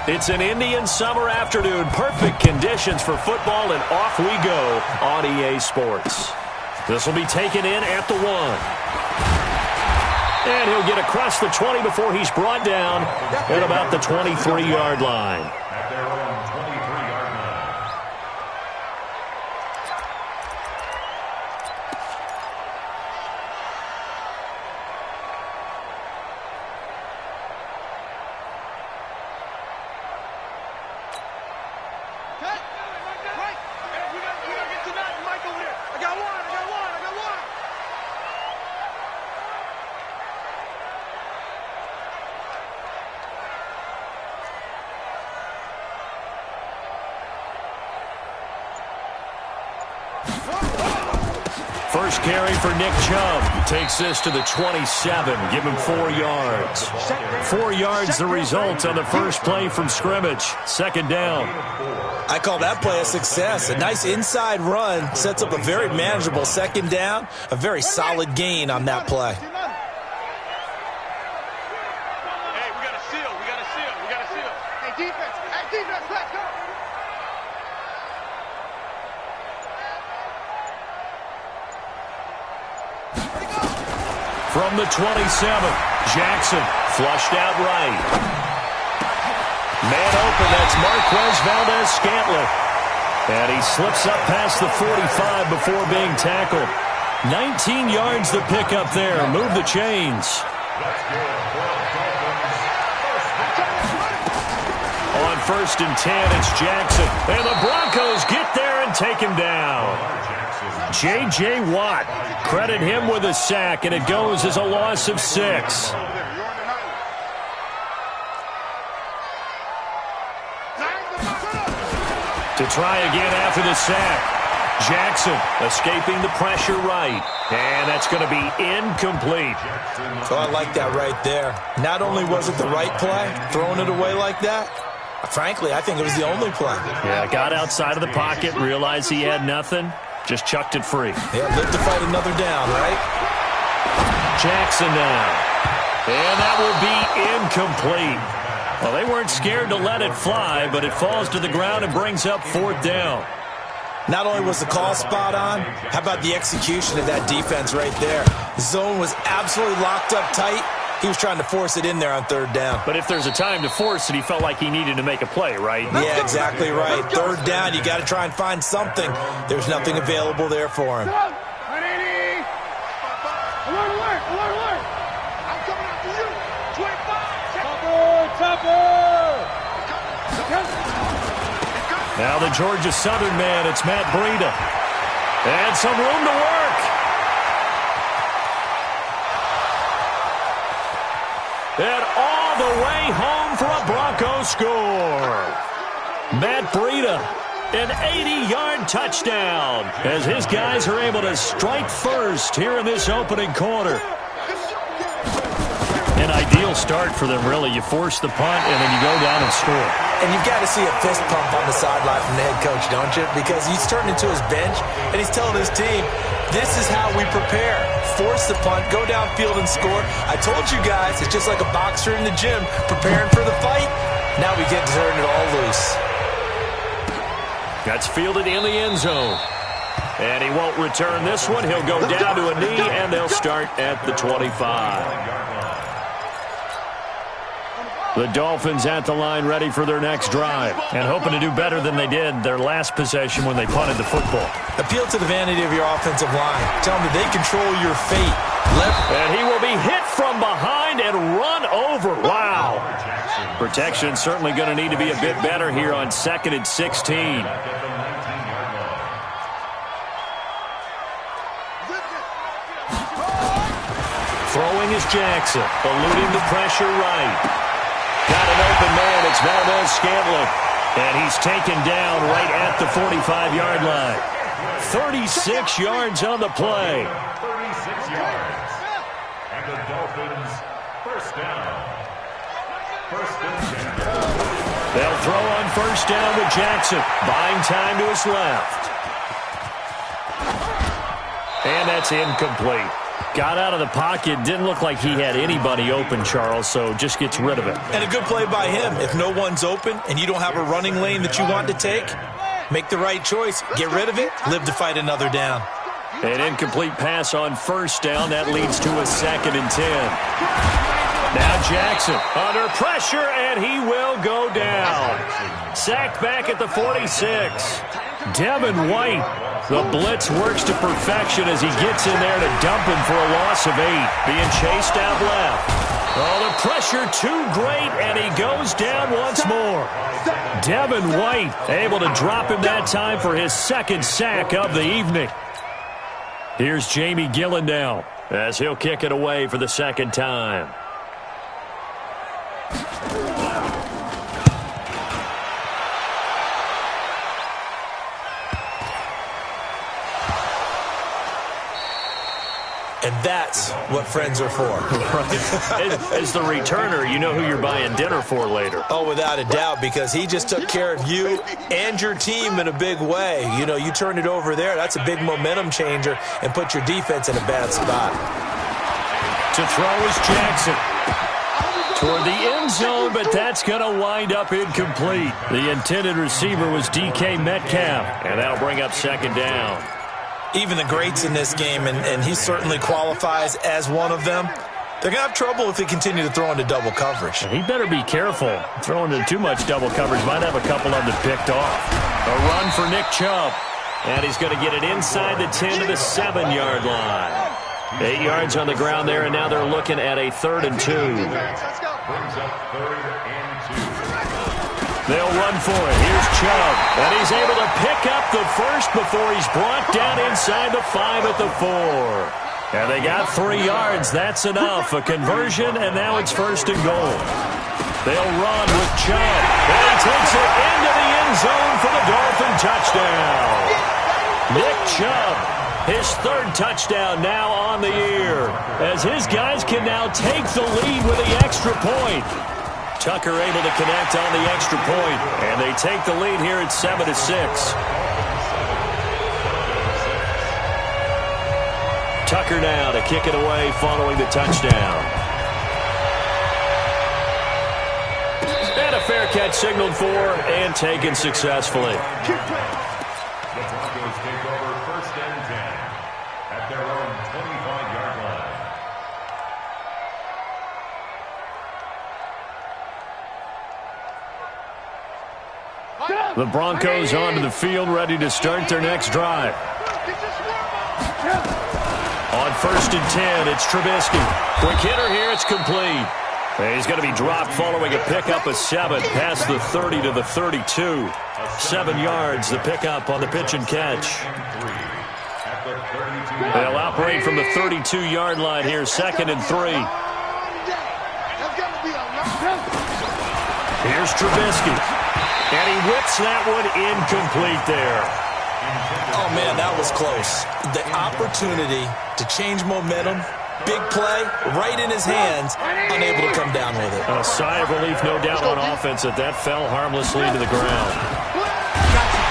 It's an Indian summer afternoon. Perfect conditions for football, and off we go on EA Sports. This will be taken in at the 1. And he'll get across the 20 before he's brought down at about the 23-yard line. First carry for Nick Chubb. Takes this to the 27. Give him 4 yards. 4 yards the result on the first play from scrimmage. Second down. I call that play a success. A nice inside run sets up a very manageable second down. A very solid gain on that play. Hey, we got to seal. We got to seal. We got to seal. Hey, defense. Hey, defense. Let's go. From the 27, Jackson flushed out right. Man open, that's Marquez Valdez-Scantling. And he slips up past the 45 before being tackled. 19 yards to pick up there. Move the chains. On 1st and 10, it's Jackson. And the Broncos get there and take him down. J.J. Watt, credit him with a sack, and it goes as a loss of 6. To try again after the sack. Jackson escaping the pressure right. And that's going to be incomplete. So I like that right there. Not only was it the right play, throwing it away like that, frankly, I think it was the only play. Yeah, got outside of the pocket, realized he had nothing. Just chucked it free. Yeah, live to fight another down, right? Jackson now. And that will be incomplete. Well, they weren't scared to let it fly, but it falls to the ground and brings up 4th down. Not only was the call spot on, how about the execution of that defense right there? The zone was absolutely locked up tight. He was trying to force it in there on 3rd down. But if there's a time to force it, he felt like he needed to make a play, right? Yeah, exactly right. 3rd down, you got to try and find something. There's nothing available there for him. Alert, alert, alert. I'm coming after you. 25. Now the Georgia Southern man, it's Matt Breida. And some room to work. And all the way home for a Broncos score. Matt Breida, an 80-yard touchdown as his guys are able to strike first here in this opening quarter. An ideal start for them, really. You force the punt, and then you go down and score. And you've got to see a fist pump on the sideline from the head coach, don't you? Because he's turning to his bench, and he's telling his team, this is how we prepare. Force the punt, go downfield and score. I told you guys, it's just like a boxer in the gym preparing for the fight. Now we get to turn it all loose. That's fielded in the end zone. And he won't return this one. He'll go down to a knee, and they'll start at the 25. The Dolphins at the line ready for their next drive and hoping to do better than they did their last possession when they punted the football. Appeal to the vanity of your offensive line. Tell them that they control your fate. And he will be hit from behind and run over. Wow. Protection certainly going to need to be a bit better here on 2nd and 16. Throwing is Jackson, eluding the pressure right. Got an open man, it's Valdez-Scantling. And he's taken down right at the 45-yard line. 36 yards on the play. 36 yards. And the Dolphins, first down. First and 10. They'll throw on first down with Jackson. Buying time to his left. And that's incomplete. Got out of the pocket. Didn't look like he had anybody open, Charles, so just gets rid of it. And a good play by him. If no one's open and you don't have a running lane that you want to take, make the right choice. Get rid of it. Live to fight another down. An incomplete pass on first down. That leads to a 2nd and 10. Now Jackson under pressure, and he will go down. Sacked back at the 46. Devin White, the blitz works to perfection as he gets in there to dump him for a loss of 8. Being chased out left. Oh, the pressure too great, and he goes down once more. Devin White able to drop him that time for his 2nd sack of the evening. Here's Jamie Gillen now as he'll kick it away for the 2nd time. And that's what friends are for. Right. As the returner, you know who you're buying dinner for later. Oh, without a doubt, because he just took care of you and your team in a big way. You know, you turned it over there. That's a big momentum changer and put your defense in a bad spot. To throw is Jackson. Toward the end zone, but that's going to wind up incomplete. The intended receiver was DK Metcalf, and that'll bring up 2nd down. Even the greats in this game, and he certainly qualifies as one of them, they're going to have trouble if they continue to throw into double coverage. He better be careful. Throwing into too much double coverage might have a couple of them picked off. A run for Nick Chubb, and he's going to get it inside the 10 to the 7-yard line. 8 yards on the ground there, and now they're looking at a 3rd and 2. Brings up 3rd and 2. They'll run for it. Here's Chubb, and he's able to pick up the first before he's brought down inside the 5 at the 4. And they got 3 yards. That's enough. A conversion, and now it's 1st and goal. They'll run with Chubb, and he takes it into the end zone for the Dolphin touchdown. Nick Chubb, his 3rd touchdown now on the year, as his guys can now take the lead with the extra point. Tucker able to connect on the extra point, and they take the lead here at 7-6. Tucker now to kick it away following the touchdown. And a fair catch signaled for and taken successfully. The Broncos take over 1st and 10 at their own 25-yard line. The Broncos onto the field, ready to start their next drive. On 1st and 10, it's Trubisky. Quick hitter here, it's complete. He's going to be dropped following a pickup of 7 past the 30 to the 32. 7 yards, the pickup on the pitch and catch. They'll operate from the 32-yard line here, 2nd and 3. Here's Trubisky. And he whips that one incomplete there. Oh, man, that was close. The opportunity to change momentum, big play, right in his hands, unable to come down with it. A sigh of relief, no doubt, on offense that fell harmlessly to the ground.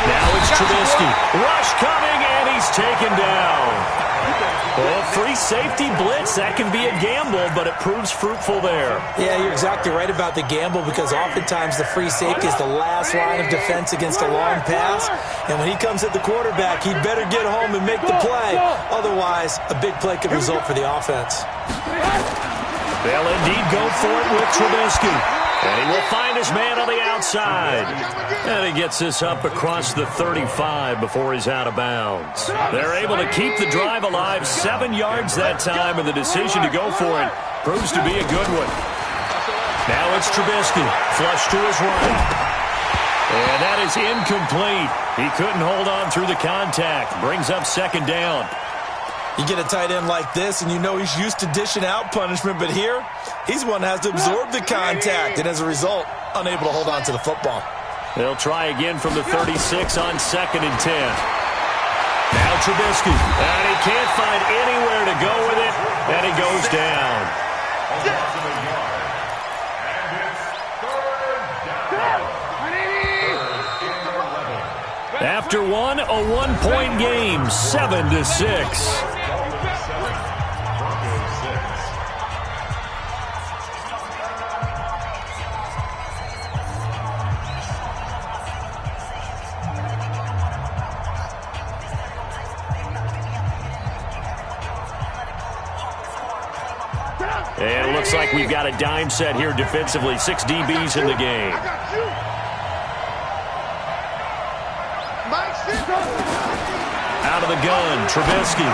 Now it's Trubisky. Rush coming, and he's taken down. Well, free safety blitz, that can be a gamble, but it proves fruitful there. Yeah, you're exactly right about the gamble, because oftentimes the free safety is the last line of defense against a long pass. And when he comes at the quarterback, he'd better get home and make the play. Otherwise, a big play could result for the offense. They'll indeed go for it with Trubisky. And he will find his man on the outside. And he gets this up across the 35 before he's out of bounds. They're able to keep the drive alive, 7 yards that time, and the decision to go for it proves to be a good one. Now it's Trubisky, flush to his right. And that is incomplete. He couldn't hold on through the contact. Brings up 2nd down. You get a tight end like this, and you know he's used to dishing out punishment, but here, he's one that has to absorb the contact, and as a result, unable to hold on to the football. They'll try again from the 36 on 2nd and 10. Now Trubisky, and he can't find anywhere to go with it, and he goes down. After one, a 1-point game, 7-6. And it looks like we've got a dime set here defensively. 6 DBs in the game. Out of the gun, Trubisky.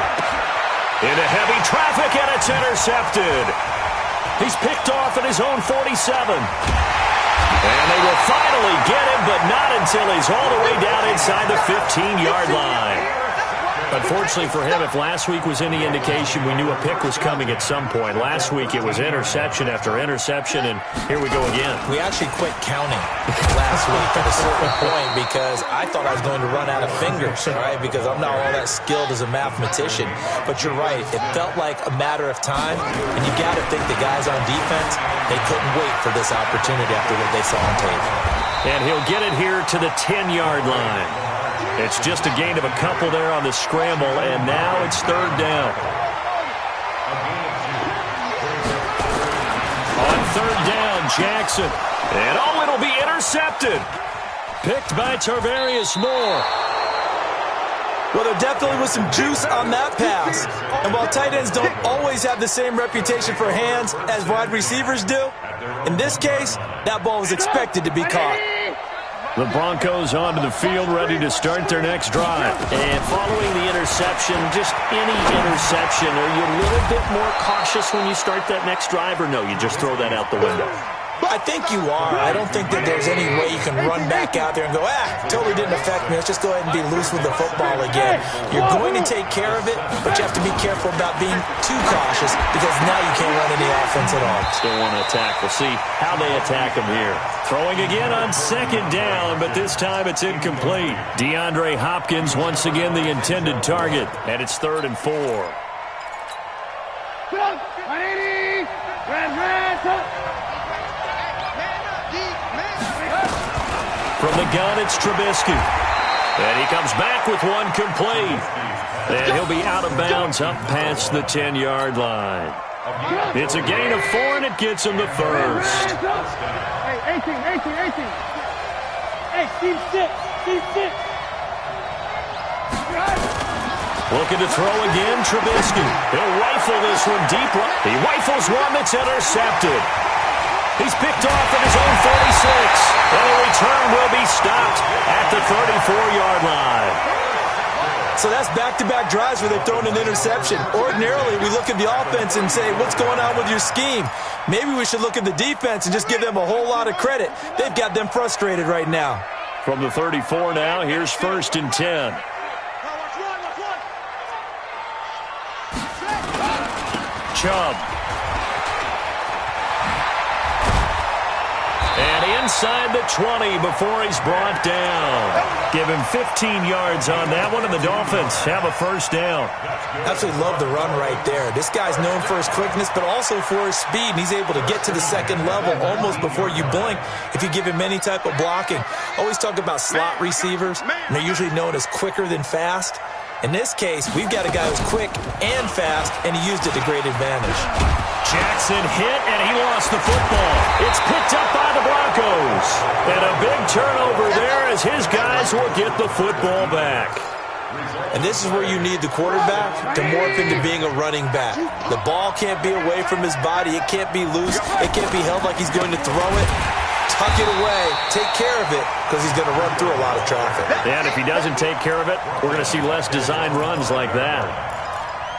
Into heavy traffic, and it's intercepted. He's picked off at his own 47. And they will finally get him, but not until he's all the way down inside the 15-yard line. Unfortunately for him, if last week was any indication, we knew a pick was coming at some point. Last week it was interception after interception, and here we go again. We actually quit counting last week at a certain point because I thought I was going to run out of fingers, all right, because I'm not all that skilled as a mathematician. But you're right. It felt like a matter of time, and you got to think the guys on defense, they couldn't wait for this opportunity after what they saw on tape. And he'll get it here to the 10-yard line. It's just a gain of a couple there on the scramble, and now it's third down. On third down, Jackson. And it'll be intercepted. Picked by Tarvarius Moore. Well, there definitely was some juice on that pass. And while tight ends don't always have the same reputation for hands as wide receivers do, in this case, that ball was expected to be caught. The Broncos onto the field, ready to start their next drive. And following the interception, just any interception, are you a little bit more cautious when you start that next drive, or no, you just throw that out the window? I think you are. I don't think that there's any way you can run back out there and go, totally didn't affect me. Let's just go ahead and be loose with the football again. You're going to take care of it, but you have to be careful about being too cautious because now you can't run any offense at all. Still want to attack. We'll see how they attack them here. Throwing again on second down, but this time it's incomplete. DeAndre Hopkins once again the intended target, and it's 3rd and 4. From the gun, it's Trubisky. And he comes back with one complete. And he'll be out of bounds up past the 10-yard line. It's a gain of 4, and it gets him the first. Hey, 18. Hey, Steve, sit. Looking to throw again, Trubisky. He'll rifle this one deep. He rifles one that's intercepted. He's picked off at his own 46. And the return will be stopped at the 34-yard line. So that's back-to-back drives where they've thrown an interception. Ordinarily, we look at the offense and say, what's going on with your scheme? Maybe we should look at the defense and just give them a whole lot of credit. They've got them frustrated right now. From the 34 now, here's 1st and 10. Chubb. And inside the 20 before he's brought down. Give him 15 yards on that one, and the Dolphins have a first down. Absolutely love the run right there. This guy's known for his quickness, but also for his speed, and he's able to get to the second level almost before you blink if you give him any type of blocking. Always talk about slot receivers, and they're usually known as quicker than fast. In this case, we've got a guy who's quick and fast, and he used it to great advantage. Jackson hit, and he lost the football. It's picked up by the Broncos. And a big turnover there as his guys will get the football back. And this is where you need the quarterback to morph into being a running back. The ball can't be away from his body. It can't be loose. It can't be held like he's going to throw it. Tuck it away. Take care of it because he's going to run through a lot of traffic. And if he doesn't take care of it, we're going to see less design runs like that.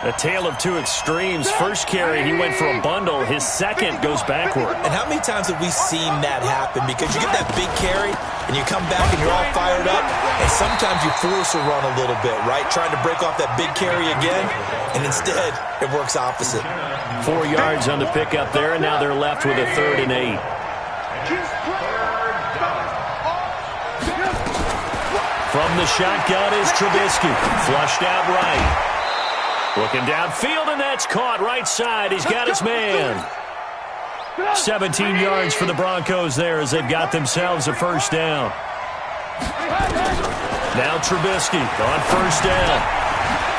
A tale of two extremes. First carry, he went for a bundle. His second goes backward. And how many times have we seen that happen? Because you get that big carry, and you come back and you're all fired up, and sometimes you force a run a little bit, right? Trying to break off that big carry again, and instead it works opposite. 4 yards on the pickup there, and now they're left with a 3rd and 8. From the shotgun is Trubisky. Flushed out right. Looking downfield, and that's caught right side. He's got his man. 17 yards for the Broncos there as they've got themselves a first down. Now Trubisky on first down.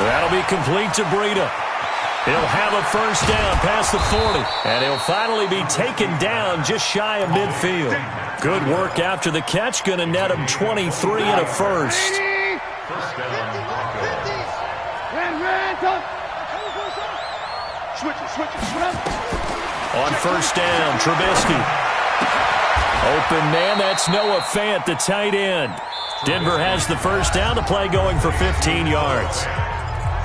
That'll be complete to Breida. He'll have a first down past the 40, and he'll finally be taken down just shy of midfield. Good work after the catch. Going to net him 23 and a first. Switch it. On first down, Trubisky. Open man, that's Noah Fant, the tight end. Denver has the first down, the play going for 15 yards.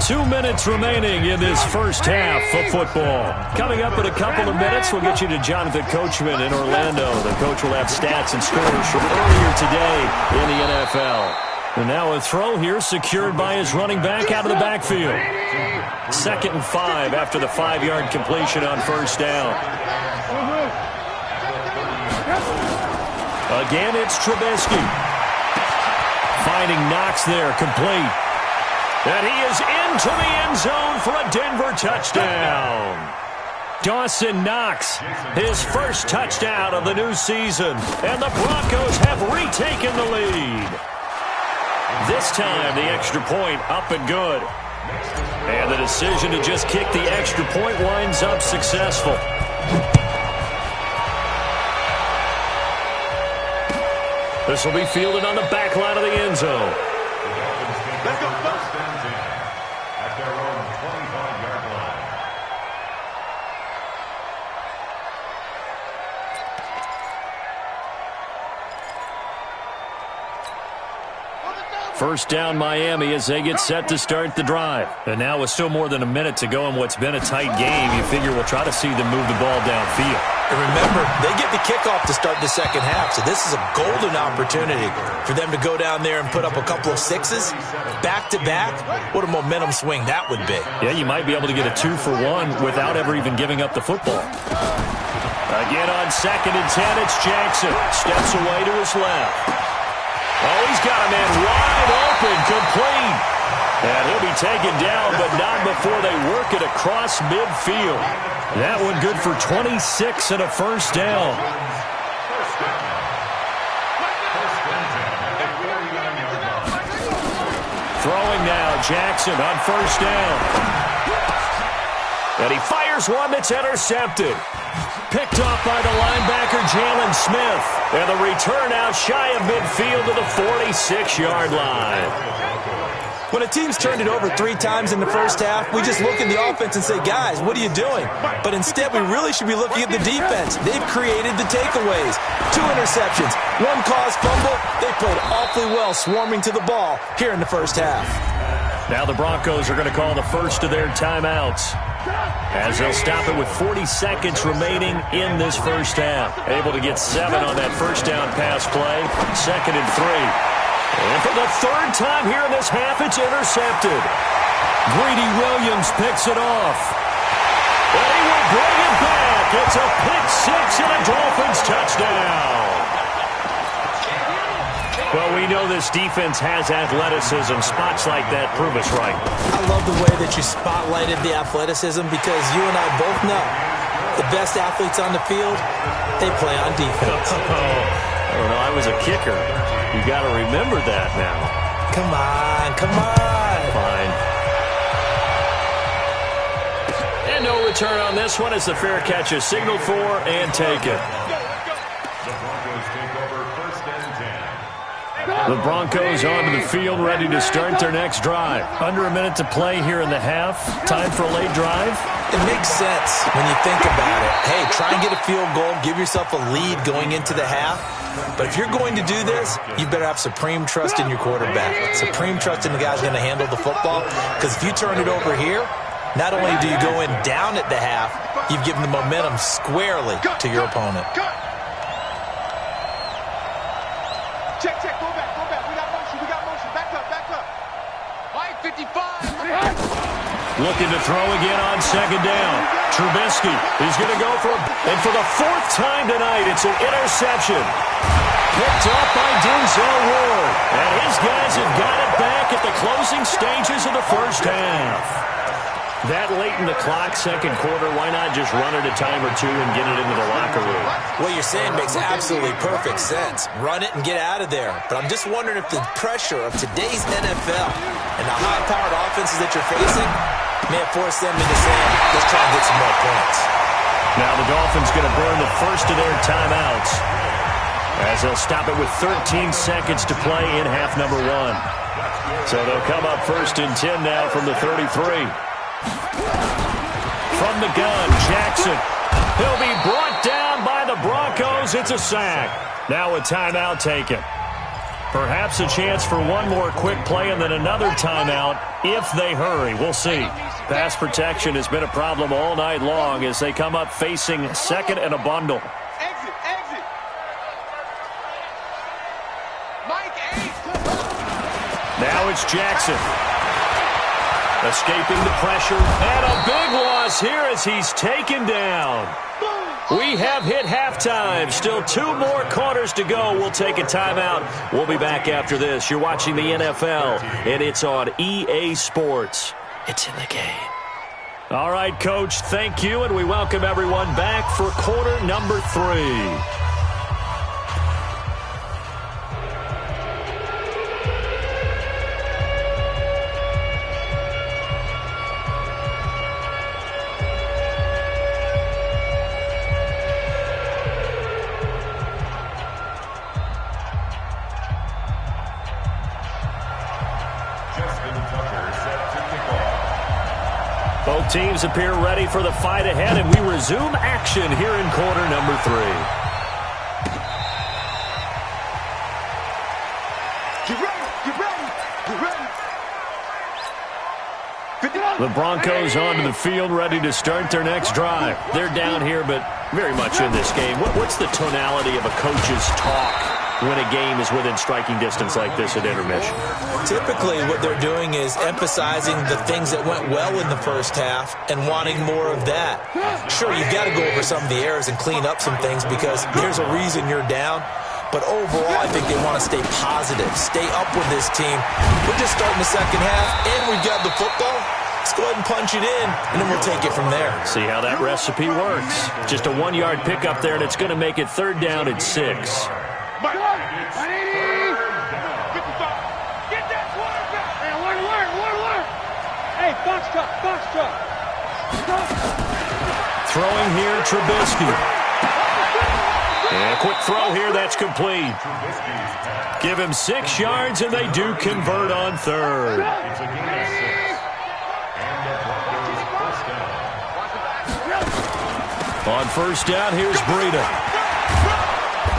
2 minutes remaining in this first half of football. Coming up in a couple of minutes, we'll get you to Jonathan Coachman in Orlando. The coach will have stats and scores from earlier today in the NFL. And now a throw here secured by his running back out of the backfield. 2nd and 5 after the 5-yard completion on first down. Again, it's Trubisky. Finding Knox there, complete. And he is into the end zone for a Denver touchdown. Dawson Knox, his first touchdown of the new season. And the Broncos have retaken the lead. This time, the extra point up and good. And the decision to just kick the extra point winds up successful. This will be fielded on the back line of the end zone. At their own 25-yard line. First down Miami as they get set to start the drive. And now with still more than a minute to go in what's been a tight game, you figure we'll try to see them move the ball downfield. And remember, they get the kickoff to start the second half, so this is a golden opportunity for them to go down there and put up a couple of sixes back-to-back. What a momentum swing that would be. Yeah, you might be able to get a 2-for-1 without ever even giving up the football. Again on 2nd and 10, it's Jackson. Steps away to his left. Oh, he's got a man wide open, complete. And he'll be taken down, but not before they work it across midfield. That one good for 26 and a first down. Throwing now, Jackson on first down. And he fires one that's intercepted. Picked off by the linebacker, Jalen Smith. And the return out shy of midfield to the 46-yard line. When a team's turned it over 3 times in the first half, we just look at the offense and say, guys, what are you doing? But instead, we really should be looking at the defense. They've created the takeaways. 2 interceptions, 1 caused fumble. They played awfully well swarming to the ball here in the first half. Now the Broncos are going to call the first of their timeouts, as they'll stop it with 40 seconds remaining in this first half. Able to get 7 on that first down pass play. 2nd and 3. And for the 3rd time here in this half, it's intercepted. Greedy Williams picks it off. And he will bring it back. It's a pick-6 and a Dolphins touchdown. Well, we know this defense has athleticism. Spots like that prove us right. I love the way that you spotlighted the athleticism because you and I both know the best athletes on the field, they play on defense. I don't know. I was a kicker. You got to remember that now. Come on, come on. Fine. And no return on this one as the fair catch is signaled for and taken. The Broncos take over 1st and 10. The Broncos onto the field, ready to start their next drive. Under a minute to play here in the half. Time for a late drive. It makes sense when you think about it. Hey, try and get a field goal. Give yourself a lead going into the half. But if you're going to do this, you better have supreme trust in your quarterback. Supreme trust in the guy's going to handle the football. Because if you turn it over here, not only do you go in down at the half, you've given the momentum squarely to your opponent. Check, go back. We got motion. Back up. Line 55. Looking to throw again on 2nd down. Trubisky is going to go for it. And for the 4th time tonight, it's an interception. Picked up by Denzel Ward. And his guys have got it back at the closing stages of the first half. That late in the clock, 2nd quarter, why not just run it a time or 2 and get it into the locker room? What you're saying makes absolutely perfect sense. Run it and get out of there. But I'm just wondering if the pressure of today's NFL and the high-powered offenses that you're facing may have forced them into saying, let's try and get some more points. Now the Dolphins going to burn the first of their timeouts as they'll stop it with 13 seconds to play in half number 1. So they'll come up 1st and 10 now from the 33. From the gun, Jackson He'll be brought down by the Broncos. It's a sack. Now a timeout taken. Perhaps a chance for one more quick play and then another timeout if they hurry. We'll see. Pass protection has been a problem all night long as they come up facing second and a bundle. Exit, exit. Mike, Now it's Jackson. Escaping the pressure. And a big loss here as he's taken down. We have hit halftime. Still 2 more quarters to go. We'll take a timeout. We'll be back after this. You're watching the NFL, and it's on EA Sports. It's in the game. All right, Coach, thank you, and we welcome everyone back for quarter number 3. Both teams appear ready for the fight ahead, and we resume action here in quarter number 3. get ready, get ready, get ready. The Broncos onto the field, ready to start their next drive. They're down here, but very much in this game. What's the tonality of a coach's talk when a game is within striking distance like this at intermission? Typically, what they're doing is emphasizing the things that went well in the first half and wanting more of that. Sure, you've got to go over some of the errors and clean up some things because there's a reason you're down. But overall, I think they want to stay positive, stay up with this team. We're just starting the second half, and we've got the football. Let's go ahead and punch it in, and then we'll take it from there. See how that recipe works. Just a 1-yard pickup there, and it's going to make it 3rd down and 6. Get that quarterback. Hey, alert. Hey, box truck. Throwing here, Trubisky. And a quick throw here, that's complete. Give him 6 yards, and they do convert on 3rd. On 1st down, here's Breida.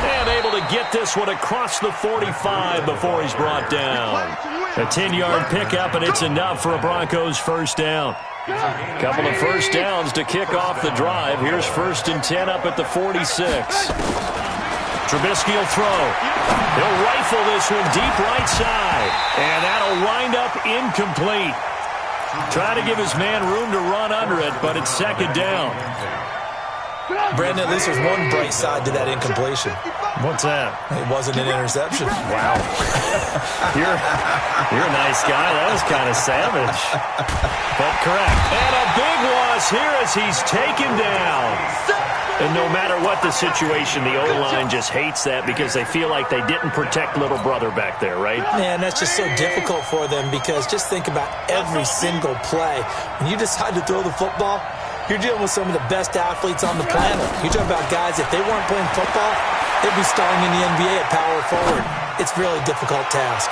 And able to get this one across the 45 before he's brought down. A 10-yard pickup, and it's enough for a Broncos 1st down. Couple of 1st downs to kick off the drive. Here's 1st and 10 up at the 46. Trubisky will throw. He'll rifle this one deep right side. And that'll wind up incomplete. Try to give his man room to run under it, but it's 2nd down. Brandon, at least there's one bright side to that incompletion. What's that? It wasn't an interception. Wow. You're a nice guy. That was kind of savage. But correct. And a big loss here as he's taken down. And no matter what the situation, the O-line just hates that because they feel like they didn't protect little brother back there, right? Man, that's just so difficult for them because just think about every single play. When you decide to throw the football, you're dealing with some of the best athletes on the planet. You talk about guys, if they weren't playing football, they'd be starring in the NBA at power forward. It's a really difficult task.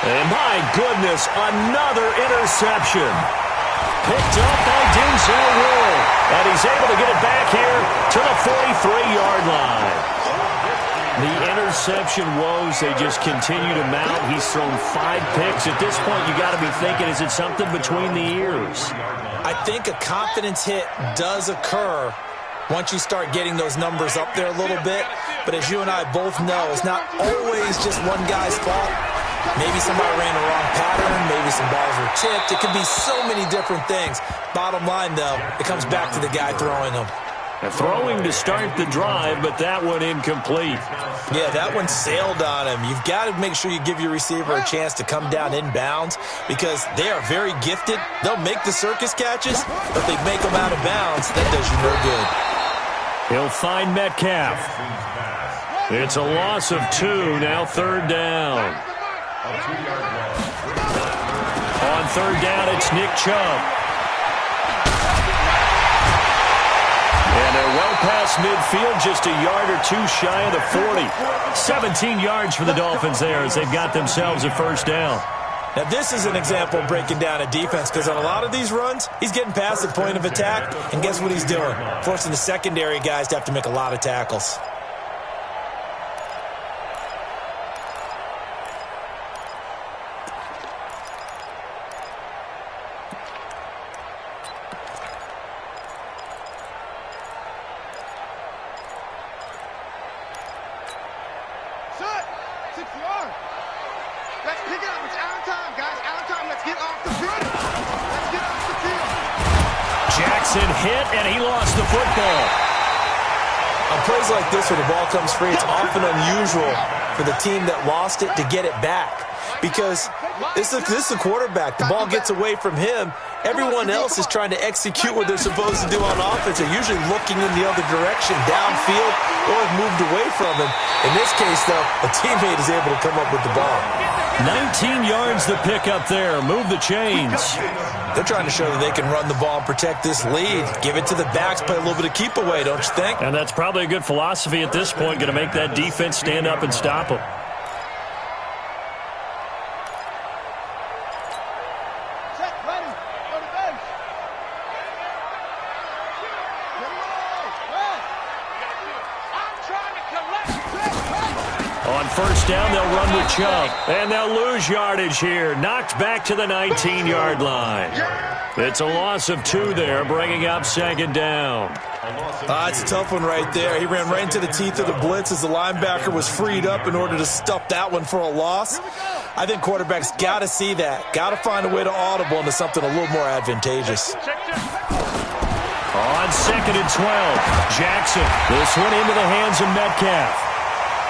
And my goodness, another interception. Picked up by Denzel Ward. And he's able to get it back here to the 43-yard line. The interception woes, they just continue to mount. He's thrown 5 picks. At this point, you got to be thinking, is it something between the ears? I think a confidence hit does occur once you start getting those numbers up there a little bit. But as you and I both know, it's not always just one guy's fault. Maybe somebody ran the wrong pattern. Maybe some balls were tipped. It could be so many different things. Bottom line, though, it comes back to the guy throwing them. Throwing to start the drive, but that one incomplete. Yeah, that one sailed on him. You've got to make sure you give your receiver a chance to come down inbounds because they are very gifted. They'll make the circus catches, but they make them out of bounds. That does you no good. He'll find Metcalf. It's a loss of 2, now 3rd down. On 3rd down, it's Nick Chubb. And they're well past midfield, just a yard or 2 shy of the 40. 17 yards for the Dolphins there as they've got themselves a 1st down. Now, this is an example of breaking down a defense because on a lot of these runs, he's getting past the point of attack, and guess what he's doing? Forcing the secondary guys to have to make a lot of tackles. Let's pick it up. It's Allen time, guys. Allen time. Let's get off the field. Let's get off the field. Jackson hit, and he lost the football. On plays like this where the ball comes free, it's often unusual for the team that lost it to get it back. Because this is the quarterback. The ball gets away from him. Everyone else is trying to execute what they're supposed to do on offense. They're usually looking in the other direction, downfield, or have moved away from him. In this case, though, a teammate is able to come up with the ball. 19 yards the pick up there. Move the chains. They're trying to show that they can run the ball and protect this lead. Give it to the backs, play a little bit of keep away, don't you think? And that's probably a good philosophy at this point, going to make that defense stand up and stop them. On first down, they'll run with Chubb. And they'll lose yardage here. Knocked back to the 19-yard line. It's a loss of 2 there, bringing up second down. It's a tough one right there. He ran right into the teeth of the blitz as the linebacker was freed up in order to stuff that one for a loss. I think quarterbacks got to see that. Got to find a way to audible into something a little more advantageous. On second and 12, Jackson. This one into the hands of Metcalf.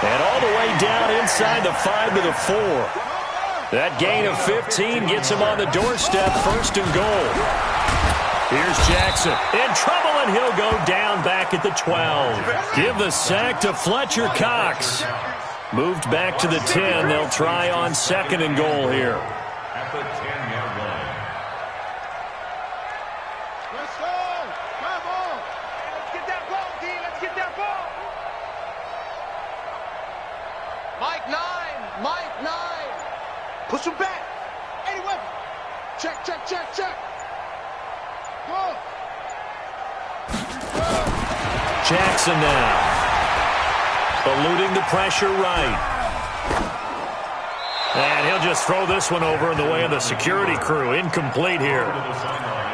And all the way down inside the 5 to the 4. That gain of 15 gets him on the doorstep, first and goal. Here's Jackson. In trouble, and he'll go down back at the 12. Give the sack to Fletcher Cox. Moved back to the 10. They'll try on second and goal here. At the 10-yard line. Let's go. Come on. Let's get that ball, D. Let's get that ball. Mike 9. Mike 9. Push him back. Anyway. Check, check, check, check. Go. Jackson now. Eluding the pressure right. And he'll just throw this one over in the way of the security crew. Incomplete here.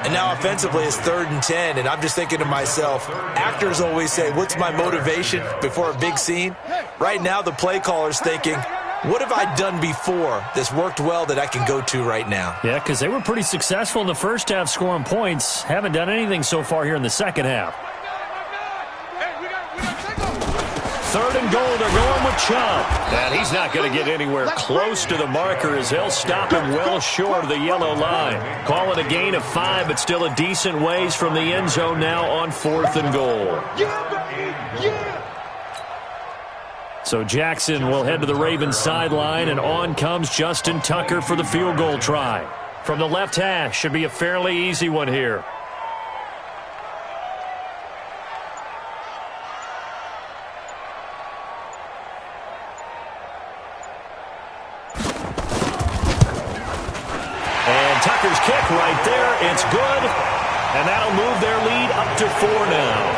And now offensively it's 3rd and 10, and I'm just thinking to myself, actors always say, what's my motivation before a big scene? Right now the play caller's thinking, what have I done before that's worked well that I can go to right now? Yeah, because they were pretty successful in the first half scoring points. Haven't done anything so far here in the second half. 3rd and goal, they're going with Chubb. And he's not going to get anywhere close to the marker as they'll stop him well short of the yellow line. Call it a gain of 5, but still a decent ways from the end zone now on 4th and goal. So Jackson will head to the Ravens sideline, and on comes Justin Tucker for the field goal try. From the left hash, should be a fairly easy one here. And Tucker's kick right there, it's good, and that'll move their lead up to 4 now.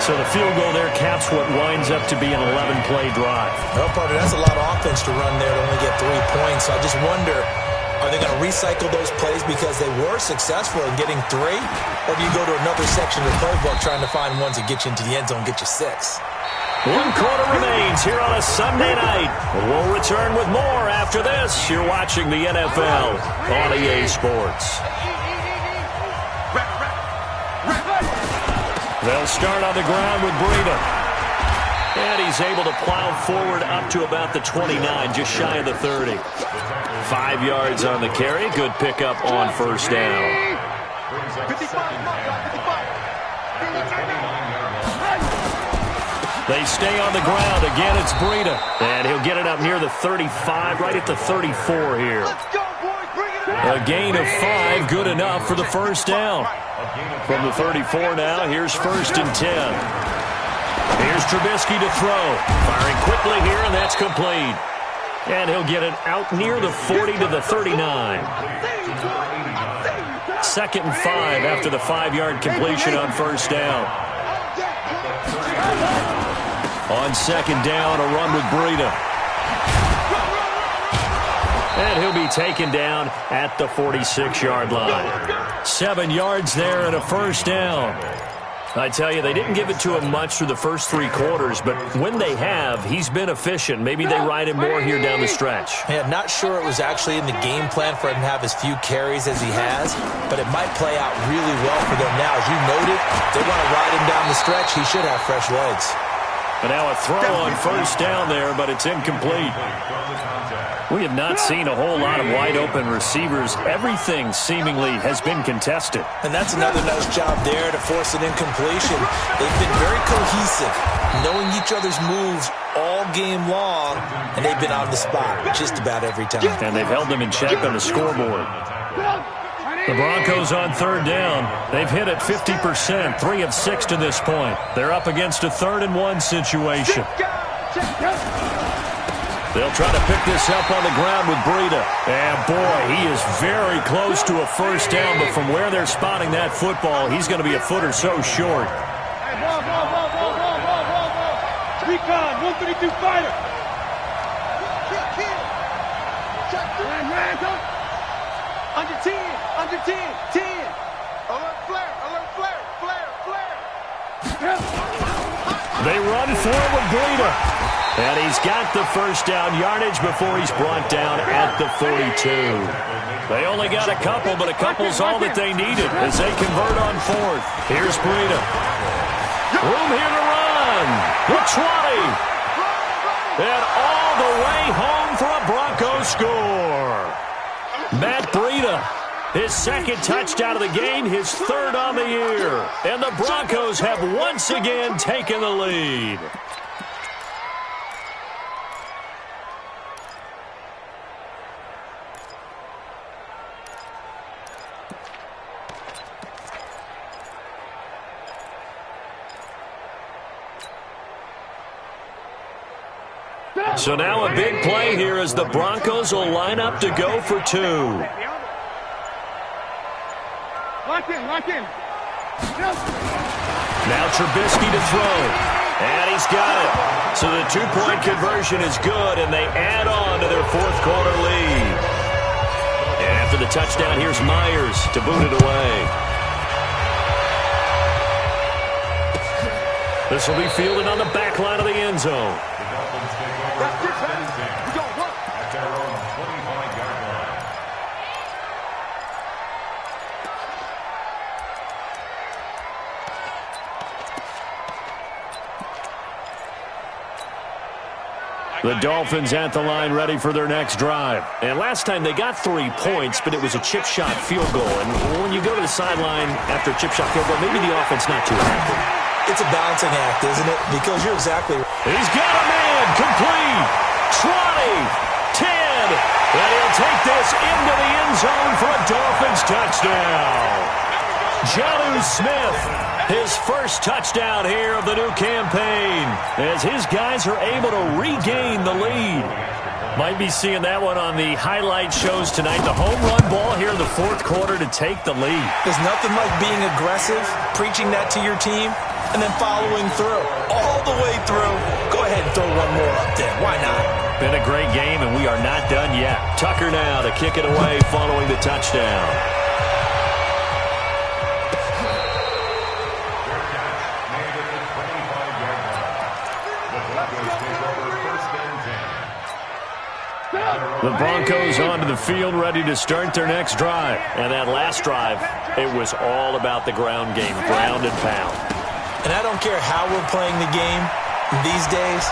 So the field goal there caps what winds up to be an 11-play drive. No, partner, that's a lot of offense to run there to only get 3 points. So I just wonder, are they going to recycle those plays because they were successful in getting 3? Or do you go to another section of the playbook trying to find ones that get you into the end zone, get you 6? 1 quarter remains here on a Sunday night. We'll return with more after this. You're watching the NFL on EA Sports. They'll start on the ground with Breida. And he's able to plow forward up to about the 29, just shy of the 30. 5 yards on the carry. Good pickup on first down. 55. They stay on the ground. Again, it's Breida. And he'll get it up near the 35, right at the 34 here. Let's go, boys. Bring it around. A gain of 5, good enough for the first down. From the 34 now, here's 1st and 10. Here's Trubisky to throw. Firing quickly here, and that's complete. And he'll get it out near the 40 to the 39. 2nd and 5 after the 5-yard completion on first down. On 2nd down, a run with Breida. And he'll be taken down at the 46-yard line. 7 yards there and a first down. I tell you, they didn't give it to him much through the first 3 quarters, but when they have, he's been efficient. Maybe they ride him more here down the stretch. Yeah, not sure it was actually in the game plan for him to have as few carries as he has, but it might play out really well for them now. As you noted, they want to ride him down the stretch. He should have fresh legs. And now a throw on first down there, but it's incomplete. We have not seen a whole lot of wide-open receivers. Everything seemingly has been contested. And that's another nice job there to force an incompletion. They've been very cohesive, knowing each other's moves all game long, and they've been on the spot just about every time. And they've held them in check on the scoreboard. The Broncos on 3rd down. They've hit it 50%, 3 of 6 to this point. They're up against a 3rd and 1 situation. They'll try to pick this up on the ground with Breida. And, boy, he is very close to a first down, but from where they're spotting that football, he's going to be a foot or so short. Recon, 132 fighter. Under 10, under 10, 10. Alert flare, flare. They run for it with Breida. And he's got the first down yardage before he's brought down at the 42. They only got a couple, but a couple's all that they needed as they convert on 4th. Here's Breida. Room here to run. The 20. And all the way home for a Broncos score. Matt Breida, his 2nd touchdown of the game, his 3rd on the year. And the Broncos have once again taken the lead. So now a big play here as the Broncos will line up to go for 2. Lock in. Now Trubisky to throw. And he's got it. So the 2-point conversion is good, and they add on to their 4th quarter lead. And after the touchdown, here's Myers to boot it away. This will be fielded on the back line of the end zone. The Dolphins at the line ready for their next drive. And last time they got 3 points, but it was a chip shot field goal. And when you go to the sideline after a chip shot field goal, maybe the offense not too happy. It's a balancing act, isn't it? Because you're exactly right. He's got a man. Complete. 20. 10. And he'll take this into the end zone for a Dolphins touchdown. Jonnu Smith, his first touchdown here of the new campaign, as his guys are able to regain the lead. Might be seeing that one on the highlight shows tonight. The home run ball here in the 4th quarter to take the lead. There's nothing like being aggressive, preaching that to your team, and then following through. All the way through. Go ahead and throw one more up there. Why not? Been a great game, and we are not done yet. Tucker now to kick it away following the touchdown. The Broncos onto the field ready to start their next drive. And that last drive, it was all about the ground game, ground and pound. And I don't care how we're playing the game these days,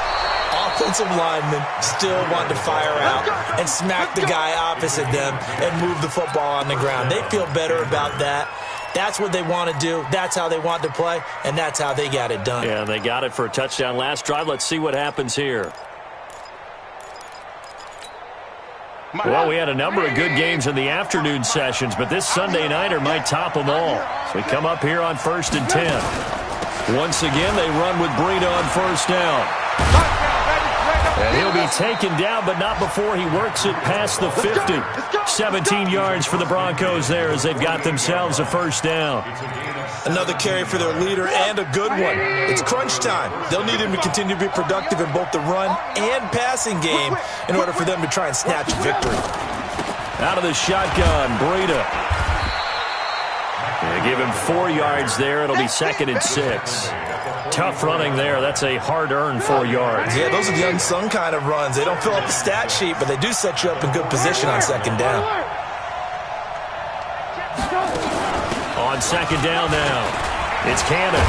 offensive linemen still want to fire out and smack the guy opposite them and move the football on the ground. They feel better about that. That's what they want to do. That's how they want to play, and that's how they got it done. Yeah, they got it for a touchdown last drive. Let's see what happens here. Well, we had a number of good games in the afternoon sessions, but this Sunday nighter might top them all. So we come up here on 1st and 10. Once again, they run with Breida on first down. And he'll be taken down, but not before he works it past the 50. 17 yards for the Broncos there as they've got themselves a first down. Another carry for their leader and a good one. It's crunch time. They'll need him to continue to be productive in both the run and passing game in order for them to try and snatch victory. Out of the shotgun, Breida. They give him 4 yards there. It'll be 2nd and 6. Tough running there. That's a hard-earned 4 yards. Yeah, those are the unsung kind of runs. They don't fill up the stat sheet, but they do set you up in good position on 2nd down. On 2nd down now, it's Cannon.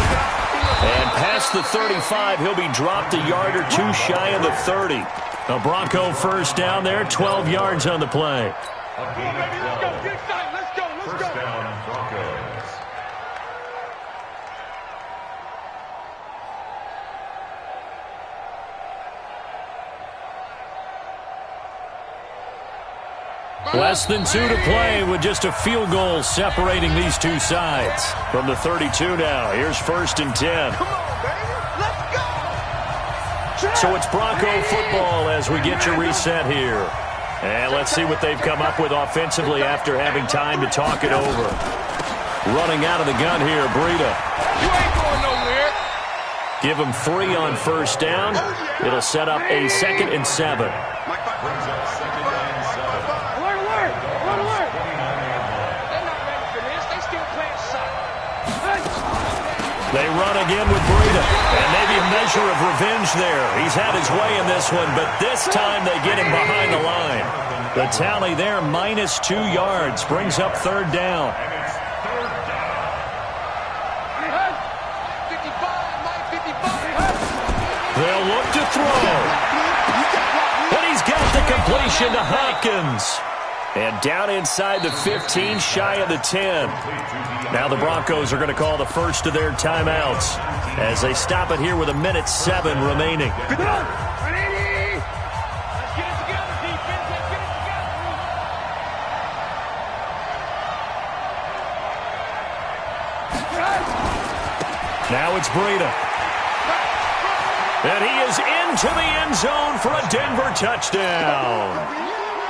And past the 35, he'll be dropped a yard or two shy of the 30. A Bronco first down there, 12 yards on the play. First down, Broncos. Less than 2 to play with just a field goal separating these two sides. From the 32 now, here's 1st and 10. Come on, baby. Let's go. So it's Bronco football as we get you reset here. And let's see what they've come up with offensively after having time to talk it over. Running out of the gun here, Breida. You ain't going nowhere. Give him 3 on first down. It'll set up a 2nd and 7. Brings up 2nd and 7. Alert. They're not ready for this. They still playing soccer. They run again with Breida. And maybe a measure of revenge there. He's had his way in this one, but this time they get him behind the line. The tally there, minus 2 yards, brings up 3rd down. They'll look to throw. And he's got the completion to Hopkins. And down inside the 15, shy of the 10. Now the Broncos are going to call the first of their timeouts as they stop it here with 1:07 remaining. Now it's Breida. And he is into the end zone for a Denver touchdown.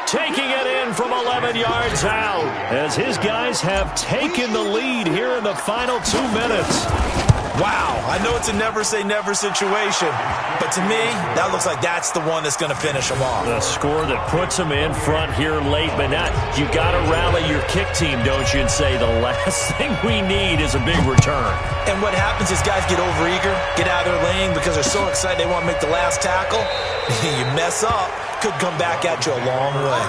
Taking it in from 11 yards out as his guys have taken the lead here in the final 2 minutes. Wow, I know it's a never-say-never situation, but to me, that looks like that's the one that's going to finish them off. The score that puts them in front here late, but not. You got to rally your kick team, don't you, and say the last thing we need is a big return. And what happens is guys get overeager, get out of their lane because they're so excited they want to make the last tackle. You mess up, could come back at you a long way.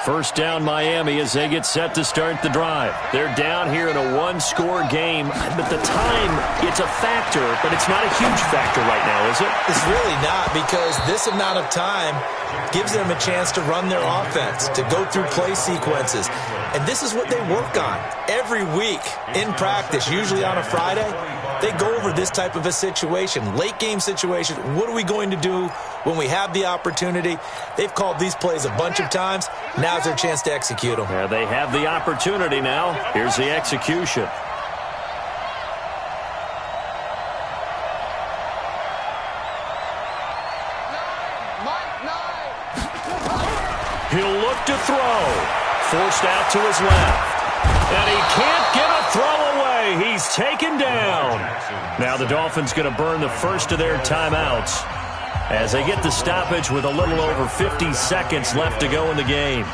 First down Miami as they get set to start the drive. They're down here in a 1-score game, but the time, it's a factor, but it's not a huge factor right now, is it? It's really not, because this amount of time gives them a chance to run their offense, to go through play sequences. And this is what they work on every week in practice, usually on a Friday. They go over this type of a situation, late game situation. What are we going to do when we have the opportunity? They've called these plays a bunch of times. Now's their chance to execute them. Yeah, they have the opportunity now. Here's the execution. He'll look to throw. Forced out to his left. And he can't get a throw away. He's taken down. Now the Dolphins going to burn the first of their timeouts as they get the stoppage with a little over 50 seconds left to go in the game.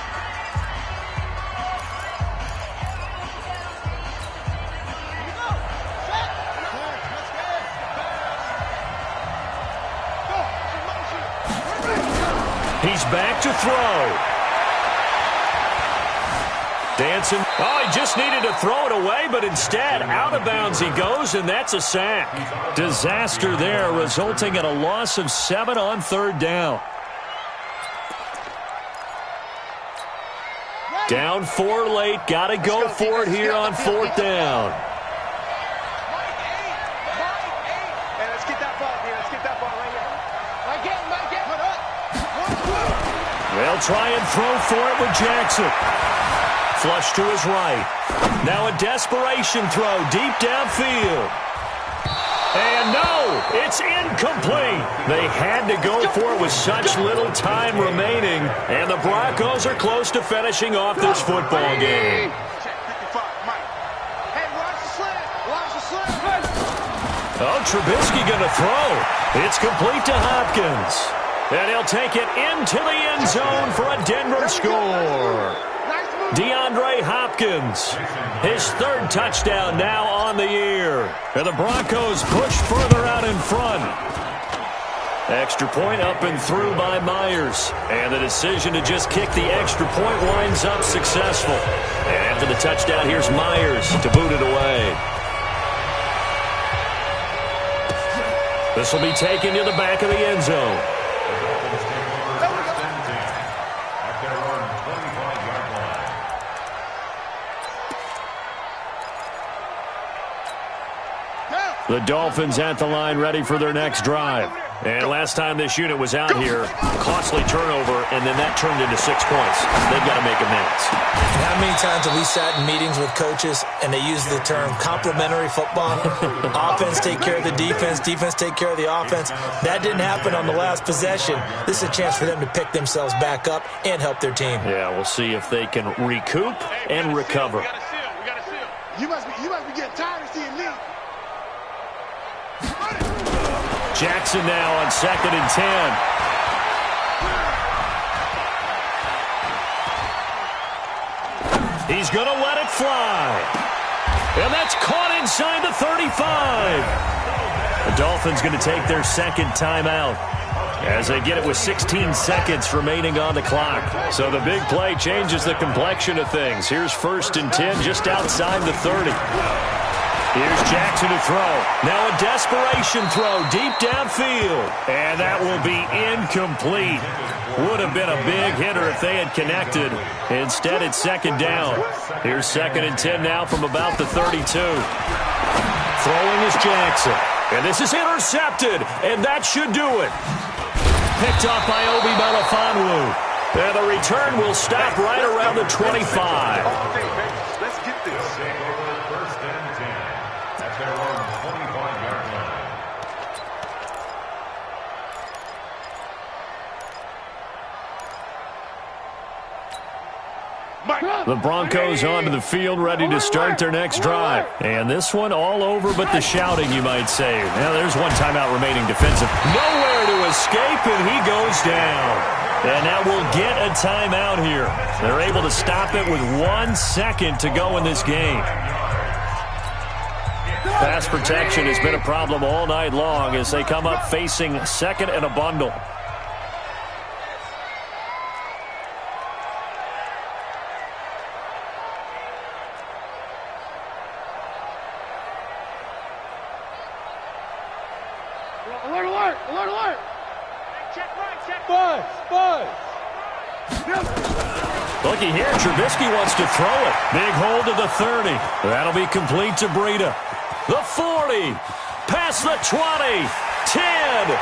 He's back to throw. Dancing. Oh, he just needed to throw it away, but instead, out of bounds he goes, and that's a sack. Disaster there, resulting in a loss of 7 on 3rd down. Down 4 late. Got to go for it here on 4th down. Hey, let's get that ball here. Let's get that ball right here. They'll try and throw for it with Jackson. Flush to his right. Now a desperation throw deep downfield. And no, it's incomplete. They had to go for it with such little time remaining, and the Broncos are close to finishing off this football game. Oh, Trubisky going to throw. It's complete to Hopkins. And he'll take it into the end zone for a Denver score. DeAndre Hopkins, his third touchdown now on the year. And the Broncos push further out in front. Extra point up and through by Myers. And the decision to just kick the extra point winds up successful. And after the touchdown, here's Myers to boot it away. This will be taken to the back of the end zone. The Dolphins at the line ready for their next drive. And last time this unit was out here, costly turnover, and then that turned into 6 points. They've got to make amends. How many times have we sat in meetings with coaches and they use the term complementary football? Offense take care of the defense, defense take care of the offense. That didn't happen on the last possession. This is a chance for them to pick themselves back up and help their team. Yeah, we'll see if they can recoup and recover. You must be getting tired of seeing me. Jackson now on 2nd and 10. He's going to let it fly. And that's caught inside the 35. The Dolphins going to take their second timeout as they get it with 16 seconds remaining on the clock. So the big play changes the complexion of things. Here's 1st and 10 just outside the 30. Here's Jackson to throw. Now a desperation throw deep downfield. And that will be incomplete. Would have been a big hitter if they had connected. Instead, it's 2nd down. Here's 2nd and 10 now from about the 32. Throwing is Jackson. And this is intercepted. And that should do it. Picked up by Obi Melifonwu. And the return will stop right around the 25. Let's get this. First and 10 at their own 25-yard line. The Broncos onto the field ready to start their next drive. And this one all over but the shouting, you might say. Now there's one timeout remaining defensive. Nowhere to escape, and he goes down. And now we'll get a timeout here. They're able to stop it with 1 second to go in this game. Pass protection has been a problem all night long as they come up facing 2nd and a bundle. Alert, alert, alert, alert. Check right, check Buzz. Looky here, Trubisky wants to throw it. Big hold to the 30. That'll be complete to Breida. The 40. Past the 20. 10.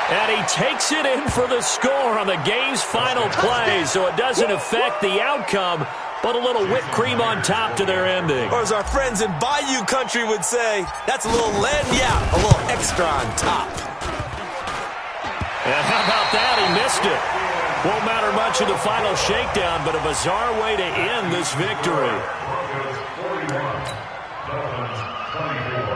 And he takes it in for the score on the game's final play, so it doesn't affect the outcome, but a little whipped cream on top to their ending. Or as our friends in Bayou Country would say, that's a little a little extra on top. And how about that? He missed it. Won't matter much in the final shakedown, but a bizarre way to end this victory. 41, Dolphins 24.